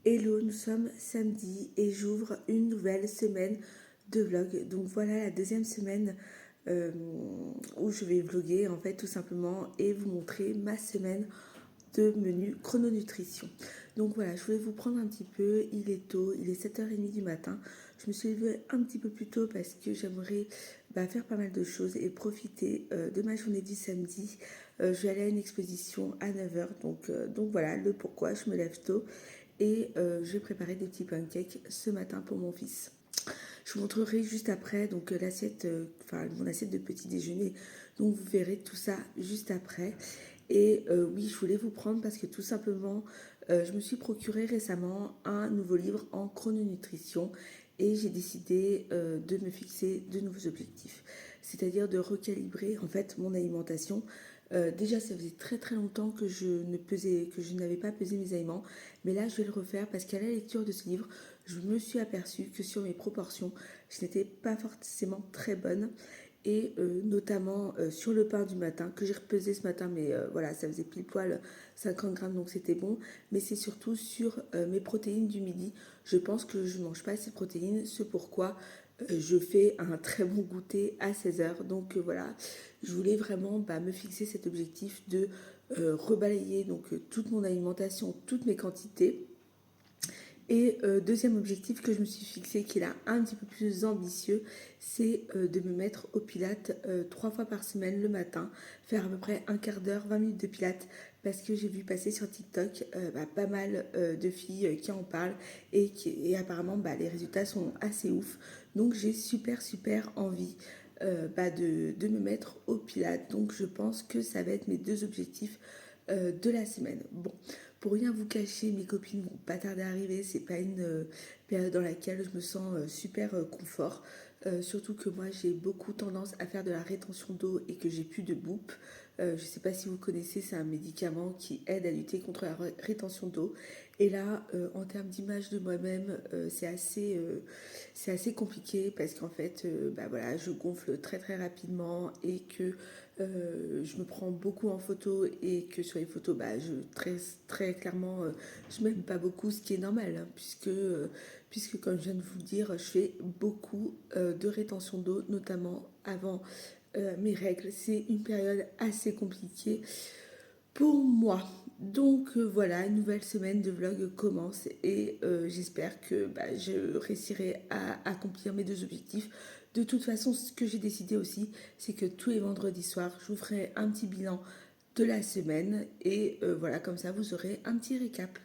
Hello, nous sommes samedi et j'ouvre une nouvelle semaine de vlog. Donc voilà la deuxième semaine où je vais vlogger en fait tout simplement et vous montrer ma semaine de menu chrononutrition. Donc voilà, je voulais vous prendre un petit peu, il est tôt, il est 7h30 du matin. Je me suis levée un petit peu plus tôt parce que j'aimerais faire pas mal de choses et profiter de ma journée du samedi. Je vais aller à une exposition à 9h, donc voilà le pourquoi je me lève tôt. Et j'ai préparé des petits pancakes ce matin pour mon fils. Je vous montrerai juste après donc l'assiette, mon assiette de petit déjeuner. Donc vous verrez tout ça juste après. Et oui, je voulais vous prendre parce que tout simplement, je me suis procuré récemment un nouveau livre en chrononutrition et j'ai décidé de me fixer de nouveaux objectifs. C'est-à-dire de recalibrer en fait mon alimentation. Déjà, ça faisait très très longtemps que que je n'avais pas pesé mes aliments, mais là, je vais le refaire parce qu'à la lecture de ce livre, je me suis aperçue que sur mes proportions, je n'étais pas forcément très bonne et notamment sur le pain du matin que j'ai repesé ce matin, mais voilà, ça faisait pile poil 50 grammes, donc c'était bon. Mais c'est surtout sur mes protéines du midi. Je pense que je ne mange pas assez de protéines, c'est pourquoi je fais un très bon goûter à 16h. Donc voilà, je voulais vraiment me fixer cet objectif de rebalayer toute mon alimentation, toutes mes quantités. Et deuxième objectif que je me suis fixé, qui est là un petit peu plus ambitieux, c'est de me mettre au pilates 3 fois par semaine le matin, faire à peu près un quart d'heure, 20 minutes de pilates, parce que j'ai vu passer sur TikTok pas mal de filles qui en parlent et apparemment les résultats sont assez ouf. Donc j'ai super envie de me mettre au pilates. Donc je pense que ça va être mes deux objectifs de la semaine. Bon, pour rien vous cacher, mes copines vont pas tarder à arriver. C'est pas une période dans laquelle je me sens super confort. Surtout que moi j'ai beaucoup tendance à faire de la rétention d'eau et que j'ai plus de BOOP. Je sais pas si vous connaissez, c'est un médicament qui aide à lutter contre la rétention d'eau. Et là, en termes d'image de moi-même, c'est assez compliqué parce qu'en fait, voilà, je gonfle très très rapidement et que je me prends beaucoup en photo et que sur les photos, très clairement, je m'aime pas beaucoup, ce qui est normal, hein, puisque comme je viens de vous le dire, je fais beaucoup de rétention d'eau, notamment avant mes règles. C'est une période assez compliquée pour moi. Donc voilà, une nouvelle semaine de vlog commence et j'espère que je réussirai à accomplir mes deux objectifs. De toute façon, ce que j'ai décidé aussi, c'est que tous les vendredis soirs, je vous ferai un petit bilan de la semaine et voilà, comme ça vous aurez un petit récap.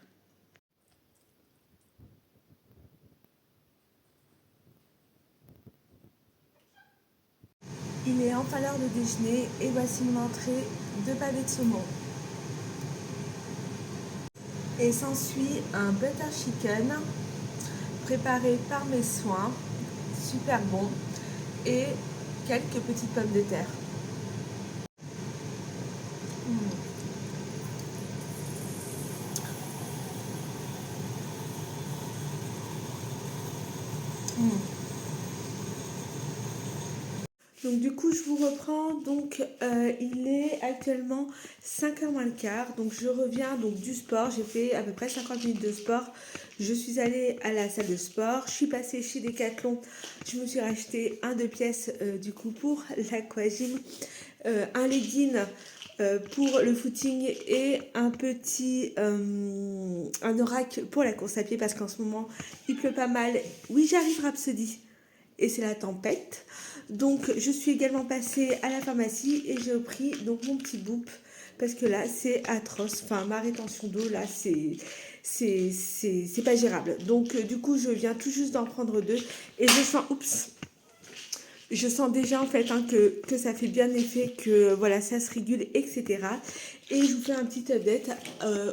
Il est enfin l'heure de déjeuner et voici mon entrée de pavés de saumon. Et s'ensuit un butter chicken préparé par mes soins, super bon, et quelques petites pommes de terre. Donc du coup je vous reprends, donc il est actuellement 5h moins le quart, donc je reviens donc du sport, j'ai fait à peu près 50 minutes de sport, je suis allée à la salle de sport, je suis passée chez Decathlon, je me suis racheté un 2 pièces du coup pour l'aquagym, un legging pour le footing et un orac pour la course à pied parce qu'en ce moment il pleut pas mal. Oui, j'arrive Rhapsody et c'est la tempête. Donc je suis également passée à la pharmacie et j'ai pris donc mon petit boop parce que là c'est atroce. Enfin ma rétention d'eau là c'est pas gérable. Donc du coup je viens tout juste d'en prendre deux et je sens déjà en fait que ça fait bien effet, que voilà ça se régule, etc. Et je vous fais un petit update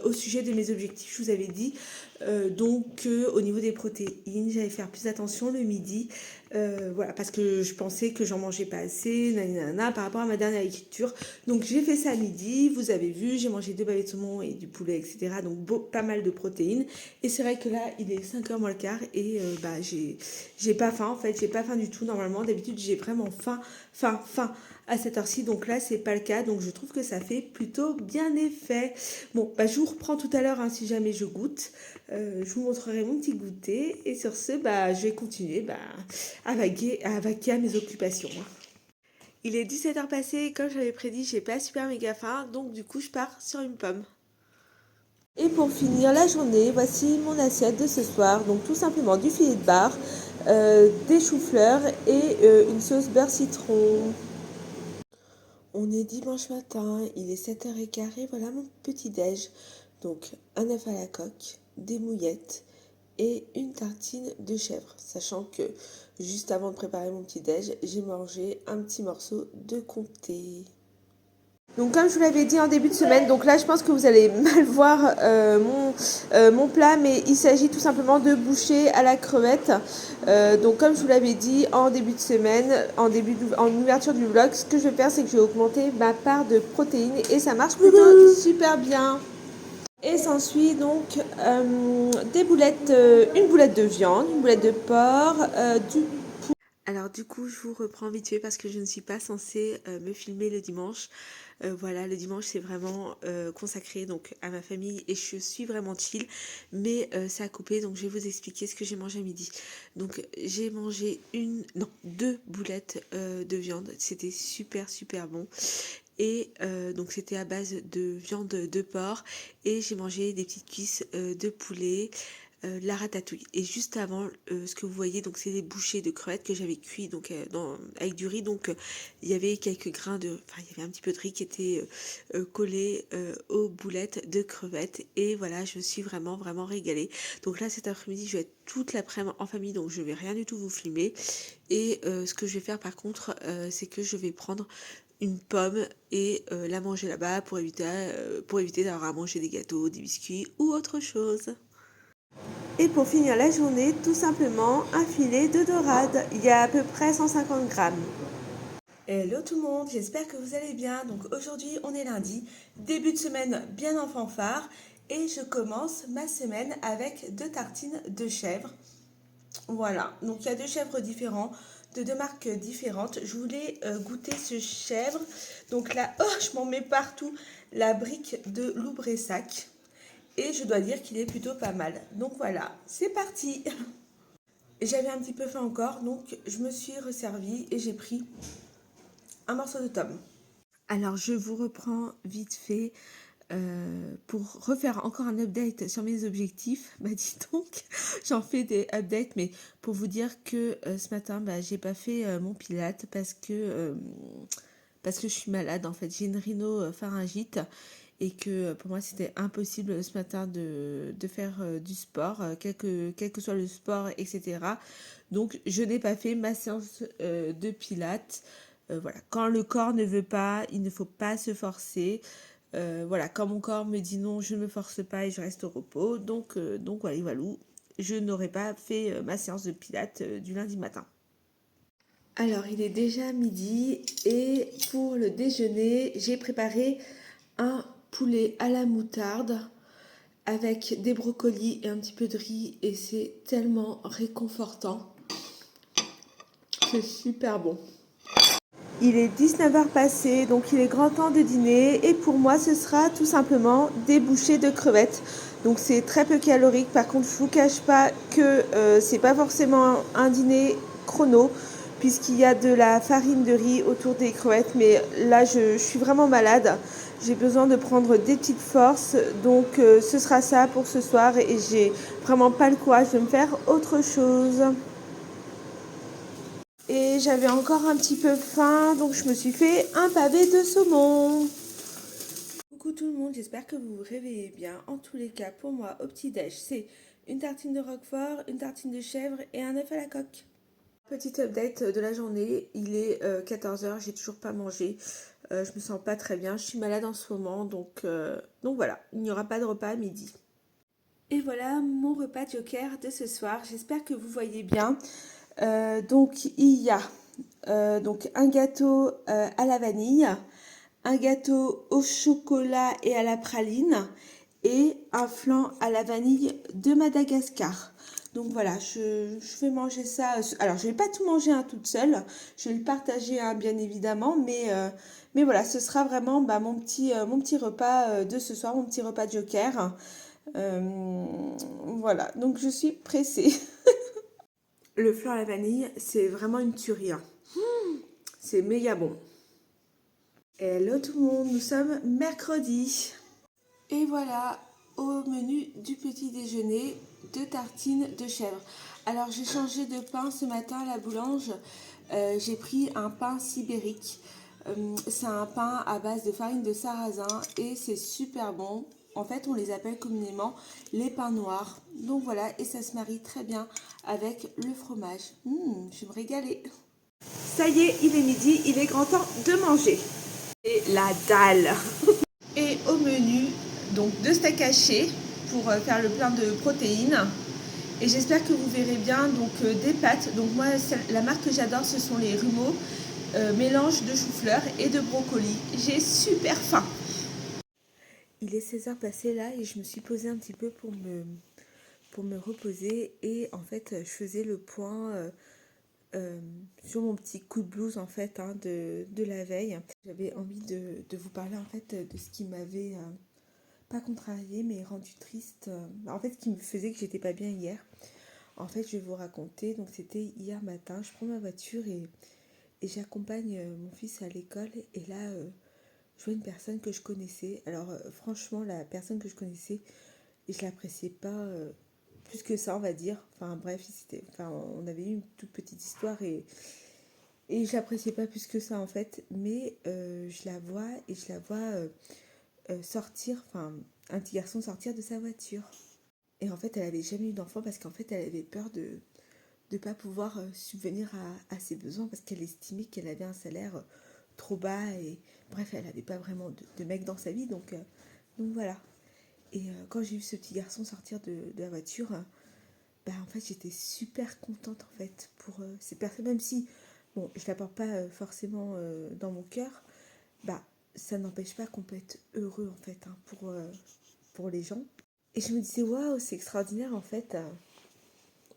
au sujet de mes objectifs. Je vous avais dit au niveau des protéines, j'allais faire plus attention le midi, voilà, parce que je pensais que j'en mangeais pas assez, nanana, par rapport à ma dernière lecture. Donc j'ai fait ça à midi, vous avez vu, j'ai mangé 2 bavets de saumon et du poulet, etc. Donc pas mal de protéines. Et c'est vrai que là, il est 5h moins le quart et j'ai pas faim en fait, j'ai pas faim du tout. Normalement, d'habitude, j'ai vraiment faim à cette heure-ci. Donc là, c'est pas le cas. Donc je trouve que ça fait plutôt bien effet. Bon, bah, je vous reprends tout à l'heure hein, si jamais je goûte. Je vous montrerai mon petit goûter. Et sur ce, bah, je vais continuer à vaquer à mes occupations. Il est 17h passé. Comme j'avais prédit, j'ai pas super méga faim. Donc du coup, je pars sur une pomme. Et pour finir la journée, voici mon assiette de ce soir. Donc tout simplement du filet de bar, des choux-fleurs et une sauce beurre citron. On est dimanche matin, il est 7h15 et voilà mon petit déj. Donc un œuf à la coque, des mouillettes et une tartine de chèvre. Sachant que juste avant de préparer mon petit déj, j'ai mangé un petit morceau de comté. Donc comme je vous l'avais dit en début de semaine, donc là je pense que vous allez mal voir mon plat, mais il s'agit tout simplement de bouchées à la crevette. Donc comme je vous l'avais dit en début de semaine, en ouverture du vlog, ce que je vais faire c'est que je vais augmenter ma part de protéines et ça marche plutôt super bien. Et s'ensuit donc des boulettes, une boulette de viande, une boulette de porc, du alors du coup, je vous reprends vite fait parce que je ne suis pas censée me filmer le dimanche. Voilà, le dimanche c'est vraiment consacré donc à ma famille et je suis vraiment chill. Mais ça a coupé donc je vais vous expliquer ce que j'ai mangé à midi. Donc j'ai mangé deux boulettes de viande. C'était super bon. Et donc c'était à base de viande de porc et j'ai mangé des petites cuisses de poulet, la ratatouille. Et juste avant, ce que vous voyez, donc c'est des bouchées de crevettes que j'avais cuit donc avec du riz. Donc il y avait quelques grains il y avait un petit peu de riz qui était collé aux boulettes de crevettes. Et voilà, je me suis vraiment régalée. Donc là cet après-midi, je vais être toute l'après-midi en famille, donc je vais rien du tout vous filmer. Et ce que je vais faire par contre, c'est que je vais prendre une pomme et la manger là-bas pour éviter d'avoir à manger des gâteaux, des biscuits ou autre chose. Et pour finir la journée, tout simplement un filet de dorade. Il y a à peu près 150 grammes. Hello tout le monde, j'espère que vous allez bien. Donc aujourd'hui on est lundi, début de semaine bien en fanfare et je commence ma semaine avec 2 tartines de chèvre. Voilà, donc il y a 2 chèvres différents, de 2 marques différentes. Je voulais goûter ce chèvre. Donc là, oh, je m'en mets partout, la brique de Loubressac. Et je dois dire qu'il est plutôt pas mal. Donc voilà, c'est parti. J'avais un petit peu faim encore, donc je me suis resservie et j'ai pris un morceau de tome. Alors je vous reprends vite fait pour refaire encore un update sur mes objectifs. Bah dis donc, j'en fais des updates, mais pour vous dire que ce matin, j'ai pas fait mon pilate parce que je suis malade en fait. J'ai une rhinopharyngite et que pour moi c'était impossible ce matin de faire du sport, quel que soit le sport, etc. Donc je n'ai pas fait ma séance de pilates. Voilà, quand le corps ne veut pas, il ne faut pas se forcer. Voilà, quand mon corps me dit non, je ne me force pas et je reste au repos. Donc voilà, je n'aurais pas fait ma séance de pilates du lundi matin. Alors, il est déjà midi et pour le déjeuner, j'ai préparé un poulet à la moutarde avec des brocolis et un petit peu de riz et c'est tellement réconfortant. C'est super bon. Il est 19h passé, donc il est grand temps de dîner et pour moi ce sera tout simplement des bouchées de crevettes. Donc c'est très peu calorique, par contre je vous cache pas que c'est pas forcément un dîner chrono puisqu'il y a de la farine de riz autour des crevettes, mais là je suis vraiment malade. J'ai besoin de prendre des petites forces, donc ce sera ça pour ce soir et j'ai vraiment pas le courage de me faire autre chose. Et j'avais encore un petit peu faim, donc je me suis fait un pavé de saumon. Coucou tout le monde, j'espère que vous vous réveillez bien. En tous les cas, pour moi, au petit-déj, c'est une tartine de roquefort, une tartine de chèvre et un œuf à la coque. Petite update de la journée, il est 14h, j'ai toujours pas mangé. Je me sens pas très bien, je suis malade en ce moment, donc voilà, il n'y aura pas de repas à midi. Et voilà mon repas joker de ce soir, j'espère que vous voyez bien. Donc il y a donc un gâteau à la vanille, un gâteau au chocolat et à la praline et un flan à la vanille de Madagascar. Donc voilà, je vais manger ça. Alors, je vais pas tout manger toute seule. Je vais le partager bien évidemment. Mais voilà, ce sera vraiment mon petit repas de ce soir, mon petit repas Joker. Euh, voilà, donc je suis pressée. Le flan à la vanille, c'est vraiment une tuerie, hein. C'est méga bon. Hello tout le monde, nous sommes mercredi. Et voilà, au menu du petit déjeuner, 2 tartines de chèvre. Alors j'ai changé de pain ce matin à la boulange. J'ai pris un pain sibérique. C'est un pain à base de farine de sarrasin et c'est super bon. En fait, on les appelle communément les pains noirs. Donc voilà, et ça se marie très bien avec le fromage. Je vais me régaler. Ça y est, il est midi, il est grand temps de manger. Et la dalle. Et au menu, donc 2 steaks hachés pour faire le plein de protéines. Et j'espère que vous verrez bien donc des pâtes. Donc moi, la marque que j'adore, ce sont les Rumeaux, mélange de chou-fleur et de brocoli. J'ai super faim. Il est 16h passé là et je me suis posée un petit peu pour me reposer. Et en fait, je faisais le point sur mon petit coup de blues en fait de la veille. J'avais envie de vous parler en fait de ce qui m'avait pas contrarié mais rendu triste. En fait, ce qui me faisait que j'étais pas bien hier. En fait, je vais vous raconter. Donc, c'était hier matin. Je prends ma voiture et j'accompagne mon fils à l'école. Et là, je vois une personne que je connaissais. Alors, franchement, la personne que je connaissais, je l'appréciais pas plus que ça, on va dire. Enfin, bref, on avait eu une toute petite histoire et je l'appréciais pas plus que ça, en fait. Mais je la vois et je la vois sortir, enfin, un petit garçon sortir de sa voiture. Et en fait, elle avait jamais eu d'enfant parce qu'en fait, elle avait peur de ne pas pouvoir subvenir à ses besoins parce qu'elle estimait qu'elle avait un salaire trop bas et bref, elle n'avait pas vraiment de mec dans sa vie. Donc voilà. Et quand j'ai vu ce petit garçon sortir de la voiture, bah en fait, j'étais super contente en fait pour ces personnes, même si, bon, je ne la porte pas forcément dans mon cœur, bah ça n'empêche pas qu'on peut être heureux en fait hein, pour les gens. Et je me disais, waouh, c'est extraordinaire en fait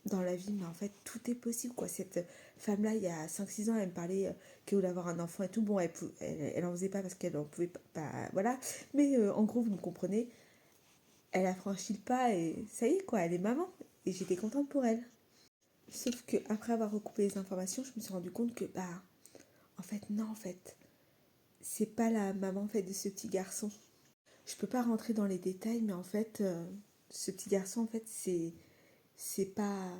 dans la vie, mais en fait, tout est possible, quoi. Cette femme-là, il y a 5-6 ans, elle me parlait qu'elle voulait avoir un enfant et tout. Bon, elle en faisait pas parce qu'elle en pouvait pas, voilà. Mais en gros, vous me comprenez, elle a franchi le pas et ça y est, quoi, elle est maman. Et j'étais contente pour elle. Sauf que après avoir recoupé les informations, je me suis rendu compte que, bah, en fait, non, en fait, c'est pas la maman, en fait, de ce petit garçon. Je peux pas rentrer dans les détails, mais en fait, ce petit garçon, en fait, c'est pas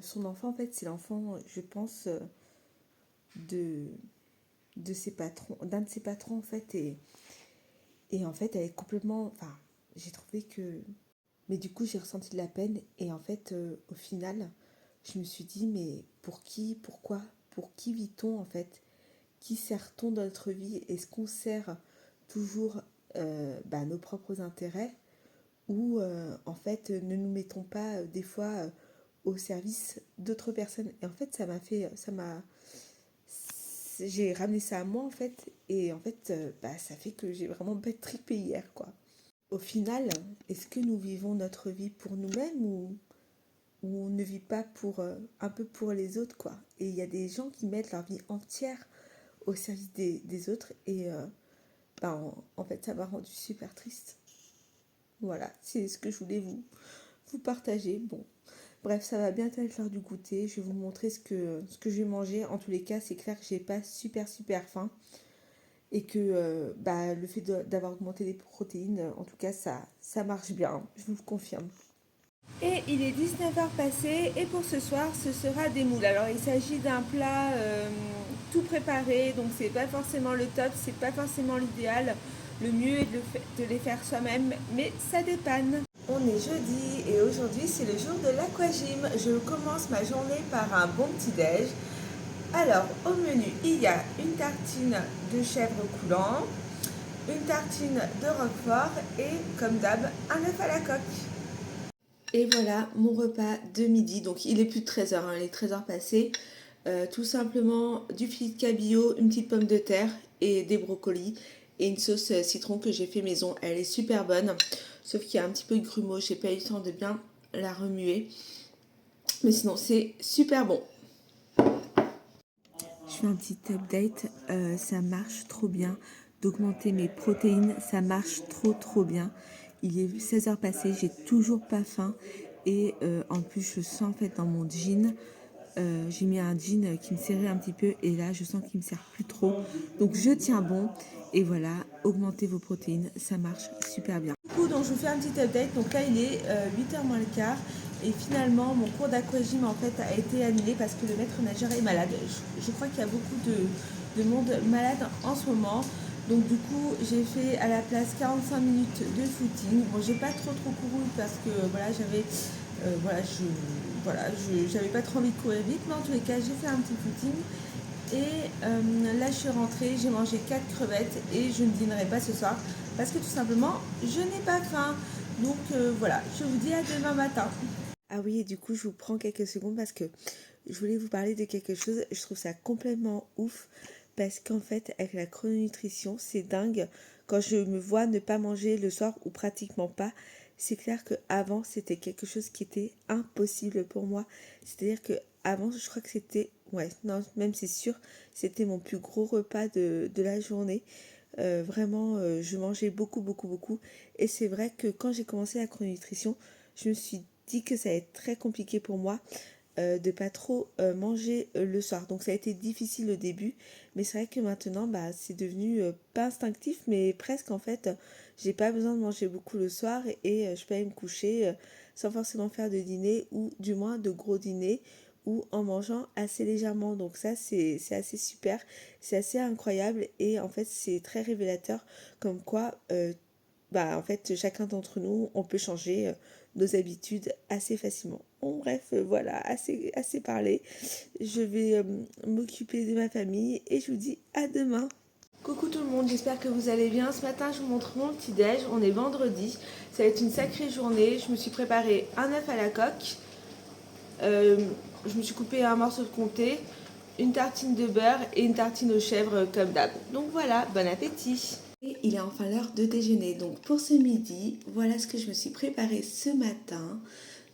son enfant en fait, c'est l'enfant je pense de ses patrons, d'un de ses patrons en fait et en fait elle est complètement enfin j'ai trouvé que mais du coup j'ai ressenti de la peine et en fait au final je me suis dit mais pour qui, pourquoi, pour qui vit-on en fait, qui sert-on dans notre vie, est-ce qu'on sert toujours nos propres intérêts ou en fait ne nous mettons pas des fois au service d'autres personnes. Et en fait j'ai ramené ça à moi en fait et en fait ça fait que j'ai vraiment pas trippé hier quoi. Au final, est-ce que nous vivons notre vie pour nous-mêmes ou on ne vit pas pour un peu pour les autres quoi. Et il y a des gens qui mettent leur vie entière au service des autres et en fait ça m'a rendu super triste. Voilà, c'est ce que je voulais vous partager. Bon, bref, ça va bientôt être l'heure du goûter. Je vais vous montrer ce que je vais manger. En tous les cas, c'est clair que j'ai pas super faim. Et que le fait d'avoir augmenté les protéines, en tout cas, ça marche bien. Je vous le confirme. Et il est 19h passé. Et pour ce soir, ce sera des moules. Alors, il s'agit d'un plat tout préparé. Donc, c'est pas forcément le top. C'est pas forcément l'idéal. Le mieux est de les faire soi-même. Mais ça dépanne. On est jeudi et aujourd'hui c'est le jour de l'aquagym. Je commence ma journée par un bon petit-déj. Alors au menu il y a une tartine de chèvre coulant, une tartine de roquefort et comme d'hab un œuf à la coque. Et voilà mon repas de midi. Donc il est plus de 13h, il est 13h passé. Tout simplement du filet de cabillaud, une petite pomme de terre et des brocolis et une sauce citron que j'ai fait maison. Elle est super bonne, sauf qu'il y a un petit peu de grumeaux, j'ai pas eu le temps de bien la remuer. Mais sinon, c'est super bon. Je fais un petit update, ça marche trop bien. D'augmenter mes protéines, ça marche trop bien. Il est 16h passées, j'ai toujours pas faim. Et en plus, je sens en fait dans mon jean, j'ai mis un jean qui me serrait un petit peu. Et là, je sens qu'il me serre plus trop. Donc, je tiens bon. Et voilà, augmentez vos protéines, ça marche super bien. Du coup, donc, je vous fais un petit update. Donc là, il est 8h moins le quart. Et finalement, mon cours d'aquagym en fait a été annulé parce que le maître nageur est malade. Je crois qu'il y a beaucoup de monde malade en ce moment. Donc du coup, j'ai fait à la place 45 minutes de footing. Bon, j'ai pas trop couru parce que voilà, j'avais pas trop envie de courir vite, mais en tous les cas, j'ai fait un petit footing. Et là, je suis rentrée, j'ai mangé 4 crevettes et je ne dînerai pas ce soir parce que tout simplement, je n'ai pas faim. Donc voilà, je vous dis à demain matin. Ah oui, et du coup, je vous prends quelques secondes parce que je voulais vous parler de quelque chose. Je trouve ça complètement ouf parce qu'en fait, avec la chrononutrition, c'est dingue. Quand je me vois ne pas manger le soir ou pratiquement pas, c'est clair qu'avant, c'était quelque chose qui était impossible pour moi. C'est-à-dire que avant, je crois que c'était, ouais, non, même c'est sûr, c'était mon plus gros repas de la journée. Vraiment, je mangeais beaucoup. Et c'est vrai que quand j'ai commencé la chrononutrition, je me suis dit que ça allait être très compliqué pour moi de pas trop manger le soir. Donc ça a été difficile au début, mais c'est vrai que maintenant bah, c'est devenu pas instinctif, mais presque en fait. J'ai pas besoin de manger beaucoup le soir et je peux aller me coucher sans forcément faire de dîner ou du moins de gros dîners ou en mangeant assez légèrement. Donc ça c'est assez super, c'est assez incroyable et en fait c'est très révélateur comme quoi bah, en fait, chacun d'entre nous, on peut changer nos habitudes assez facilement. Bon, bref, voilà, assez parlé. Je vais m'occuper de ma famille et je vous dis à demain. Coucou tout le monde, j'espère que vous allez bien. Ce matin, je vous montre mon petit déj. On est vendredi. Ça va être une sacrée journée. Je me suis préparé un œuf à la coque. Euh, je me suis coupé un morceau de comté, une tartine de beurre et une tartine aux chèvres comme d'hab. Donc voilà, bon appétit. Et il est enfin l'heure de déjeuner. Donc pour ce midi, voilà ce que je me suis préparé ce matin.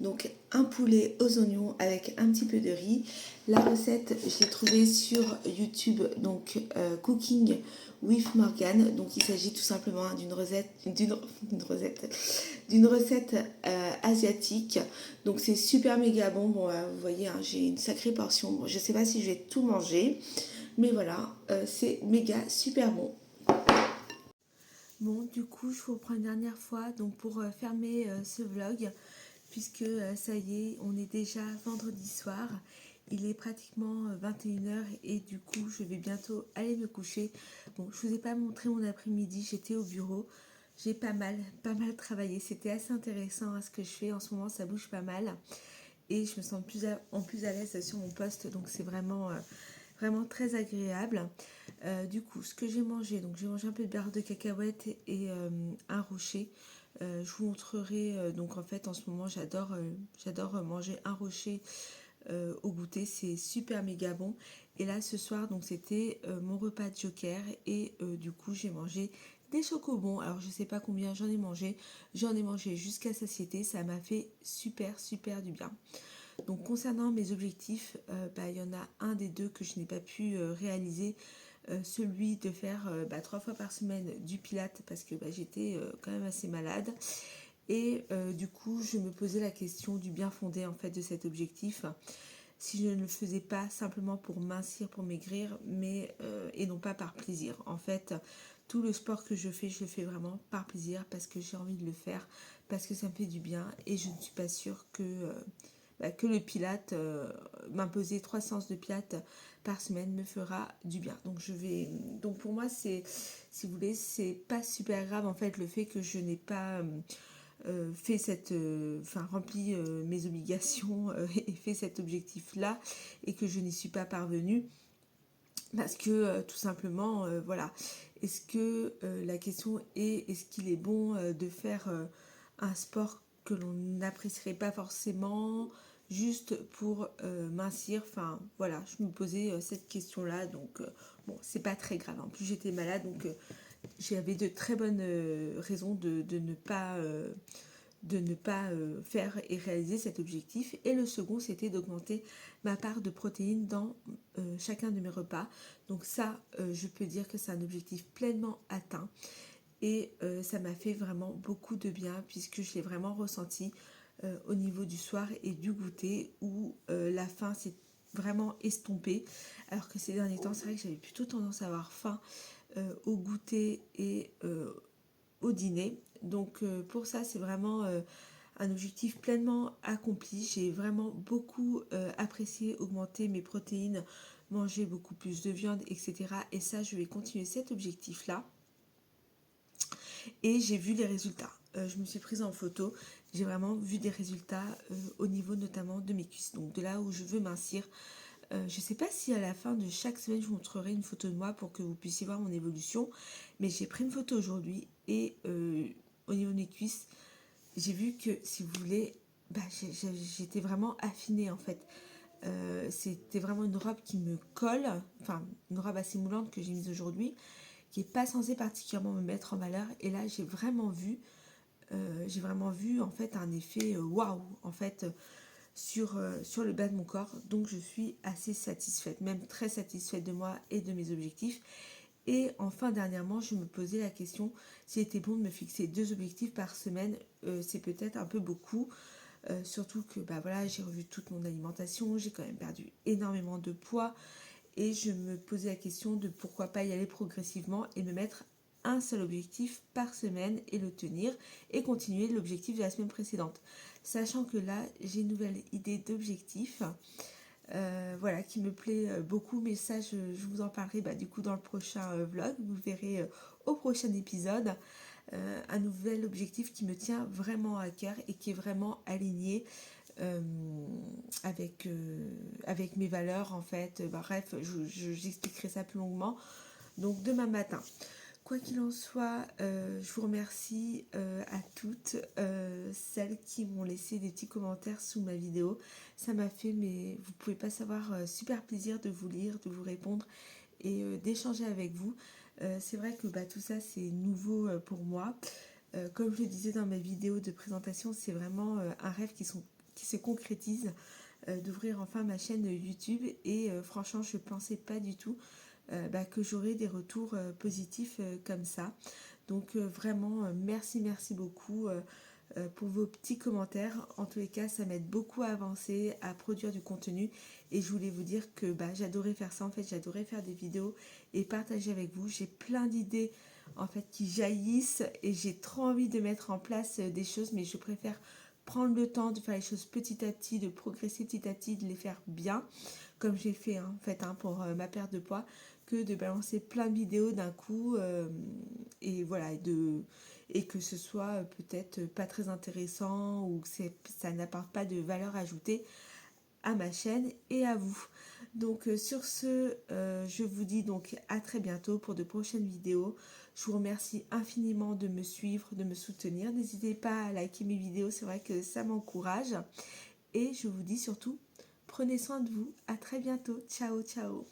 Donc un poulet aux oignons avec un petit peu de riz. La recette, je l'ai trouvée sur YouTube, donc Cooking with Morgan. Donc il s'agit tout simplement d'une recette asiatique. Donc c'est super méga bon. Bon, vous voyez, hein, j'ai une sacrée portion. Bon, je ne sais pas si je vais tout manger, mais voilà, c'est méga super bon. Bon, du coup, je vous reprends une dernière fois donc pour fermer ce vlog, puisque ça y est, on est déjà vendredi soir. Il est pratiquement 21h et du coup, je vais bientôt aller me coucher. Bon, je vous ai pas montré mon après-midi, j'étais au bureau. J'ai pas mal travaillé. C'était assez intéressant à ce que je fais. En ce moment, ça bouge pas mal. Et je me sens plus à l'aise sur mon poste. Donc, c'est vraiment très agréable. Du coup, ce que j'ai mangé, donc j'ai mangé un peu de beurre de cacahuète et un rocher. Je vous montrerai, donc en fait en ce moment j'adore manger un rocher au goûter, c'est super méga bon. Et là ce soir donc c'était mon repas de joker et du coup j'ai mangé des chocobons. Alors je sais pas combien j'en ai mangé jusqu'à satiété, ça m'a fait super du bien. Donc concernant mes objectifs, il y en a un des deux que je n'ai pas pu réaliser, celui de faire 3 fois par semaine du pilate parce que j'étais quand même assez malade. Et du coup, je me posais la question du bien fondé en fait de cet objectif. Si je ne le faisais pas simplement pour mincir, pour maigrir, mais et non pas par plaisir. En fait, tout le sport que je le fais vraiment par plaisir parce que j'ai envie de le faire, parce que ça me fait du bien et je ne suis pas sûre que le pilate, m'imposer 3 séances de pilate par semaine me fera du bien. Donc pour moi, c'est, si vous voulez, c'est pas super grave en fait le fait que je n'ai pas rempli mes obligations et fait cet objectif-là et que je n'y suis pas parvenue. Parce que tout simplement, voilà. Est-ce que la question est, est-ce qu'il est bon de faire un sport que l'on n'apprécierait pas forcément juste pour mincir? Enfin, voilà, je me posais cette question-là. Donc, bon, c'est pas très grave. En plus, j'étais malade, donc j'avais de très bonnes raisons de ne pas de ne pas faire et réaliser cet objectif. Et le second, c'était d'augmenter ma part de protéines dans chacun de mes repas. Donc ça, je peux dire que c'est un objectif pleinement atteint. Et ça m'a fait vraiment beaucoup de bien puisque je l'ai vraiment ressenti au niveau du soir et du goûter où la faim s'est vraiment estompée. Alors que ces derniers temps, c'est vrai que j'avais plutôt tendance à avoir faim au goûter et au dîner. Donc pour ça, c'est vraiment un objectif pleinement accompli. J'ai vraiment beaucoup apprécié augmenter mes protéines, manger beaucoup plus de viande, etc. Et ça, je vais continuer cet objectif-là. Et j'ai vu les résultats. Je me suis prise en photo. J'ai vraiment vu des résultats au niveau notamment de mes cuisses. Donc de là où je veux mincir. Je ne sais pas si à la fin de chaque semaine, je vous montrerai une photo de moi pour que vous puissiez voir mon évolution. Mais j'ai pris une photo aujourd'hui et au niveau de mes cuisses, j'ai vu que, si vous voulez, j'étais vraiment affinée en fait. C'était vraiment une robe qui me colle, enfin une robe assez moulante que j'ai mise aujourd'hui, qui n'est pas censée particulièrement me mettre en valeur. Et là, j'ai vraiment vu en fait un effet waouh en fait sur le bas de mon corps. Donc je suis assez satisfaite, même très satisfaite de moi et de mes objectifs. Et enfin, dernièrement, je me posais la question s'il était bon de me fixer 2 objectifs par semaine. C'est peut-être un peu beaucoup, surtout que voilà, j'ai revu toute mon alimentation, j'ai quand même perdu énormément de poids. Et je me posais la question de pourquoi pas y aller progressivement et me mettre un seul objectif par semaine et le tenir et continuer l'objectif de la semaine précédente. Sachant que là, j'ai une nouvelle idée d'objectif voilà, qui me plaît beaucoup, mais ça, je vous en parlerai du coup dans le prochain vlog. Vous le verrez au prochain épisode. Un nouvel objectif qui me tient vraiment à cœur et qui est vraiment aligné euh, avec mes valeurs en fait. Bref, j'expliquerai ça plus longuement. Donc demain matin. Quoi qu'il en soit, je vous remercie à toutes celles qui m'ont laissé des petits commentaires sous ma vidéo. Ça m'a fait, mais vous pouvez pas savoir, super plaisir de vous lire, de vous répondre et d'échanger avec vous. C'est vrai que tout ça c'est nouveau pour moi. Comme je le disais dans ma vidéo de présentation, c'est vraiment un rêve qui se concrétise d'ouvrir enfin ma chaîne YouTube et franchement je pensais pas du tout que j'aurai des retours positifs comme ça. Donc vraiment merci beaucoup pour vos petits commentaires. En tous les cas, ça m'aide beaucoup à avancer, à produire du contenu. Et je voulais vous dire que j'adorais faire ça. En fait, j'adorais faire des vidéos et partager avec vous. J'ai plein d'idées en fait qui jaillissent et j'ai trop envie de mettre en place des choses, mais je préfère prendre le temps de faire les choses petit à petit, de progresser petit à petit, de les faire bien, comme j'ai fait en fait pour ma perte de poids, que de balancer plein de vidéos d'un coup et voilà, et que ce soit peut-être pas très intéressant ou que ça n'apporte pas de valeur ajoutée à ma chaîne et à vous. Donc sur ce, je vous dis donc à très bientôt pour de prochaines vidéos. Je vous remercie infiniment de me suivre, de me soutenir. N'hésitez pas à liker mes vidéos, c'est vrai que ça m'encourage. Et je vous dis surtout, prenez soin de vous. À très bientôt. Ciao, ciao.